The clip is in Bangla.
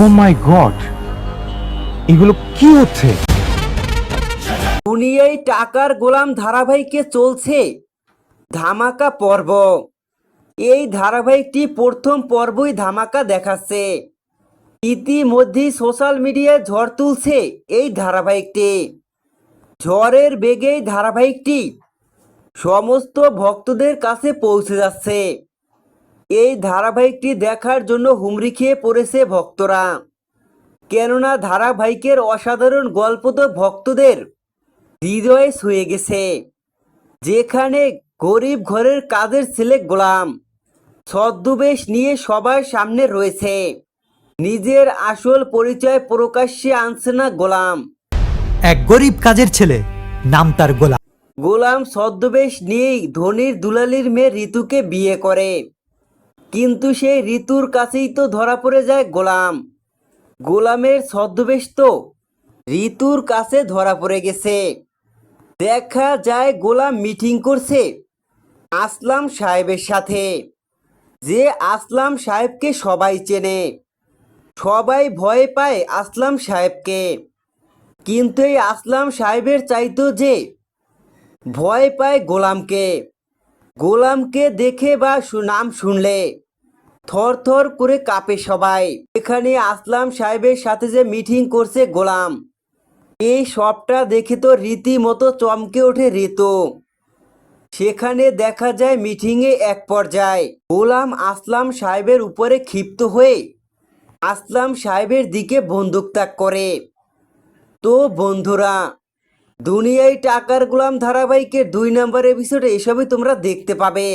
ও মাই গড, এগুলো কি হচ্ছে? দুনিয়ায় টাকার গোলাম ধারাবাহিকে চলছে ধামাকা পর্ব। এই ধারাবাহিকটি প্রথম পর্বই ধামাকা দেখাচ্ছে। ইতিমধ্যেই সোশ্যাল মিডিয়ায় ঝড় তুলছে এই ধারাবাহিকটি। ঝড়ের বেগেই ধারাবাহিকটি সমস্ত ভক্তদের কাছে পৌঁছে যাচ্ছে। এই ধারাবাহিকটি দেখার জন্য হুমড়ি খেয়ে পড়েছে ভক্তরা। কেননা ধারাবাহিকের অসাধারণ গল্প তো ভক্তদের হৃদয়ে ছুঁয়ে গেছে। যেখানে গরিব ঘরের কাজের ছেলে গোলাম ছদ্মবেশ নিয়ে সবার সামনে রয়েছে, নিজের আসল পরিচয় প্রকাশ্যে আনছে না গোলাম। এক গরিব কাজের ছেলে, নাম তার গোলাম। গোলাম ছদ্মবেশ নিয়েই ধনির দুলালির মেয়ে ঋতুকে বিয়ে করে, কিন্তু সেই ঋতুর কাছেই তো ধরা পড়ে যায় গোলাম। গোলামের ছদ্মবেশ তো ঋতুর কাছে ধরা পড়ে গেছে। দেখা যায় গোলাম মিটিং করছে আসলাম সাহেবের সাথে, যে আসলাম সাহেবকে সবাই চেনে। সবাই ভয় পায় আসলাম সাহেবকে, কিন্তু এই আসলাম সাহেবের চাইতো যে ভয় পায় গোলামকে। গোলামকে দেখে বা নাম শুনলে থর থর করে কাঁপে সবাই। এখানে আসলাম সাহেবের সাথে যে মিটিং করছে গোলাম, এই সবটা দেখে তো রীতিমতো চমকে ওঠে ঋতু। সেখানে দেখা যায় মিটিংয়ে এক পর্যায়ে গোলাম আসলাম সাহেবের উপরে ক্ষিপ্ত হয়ে আসলাম সাহেবের দিকে বন্দুক তাক করে। তো বন্ধুরা, দুনিয়ায় টাকার গোলাম ধারাবাহিকের 2 নম্বর এপিসোডে এসবই তোমরা দেখতে পাবে।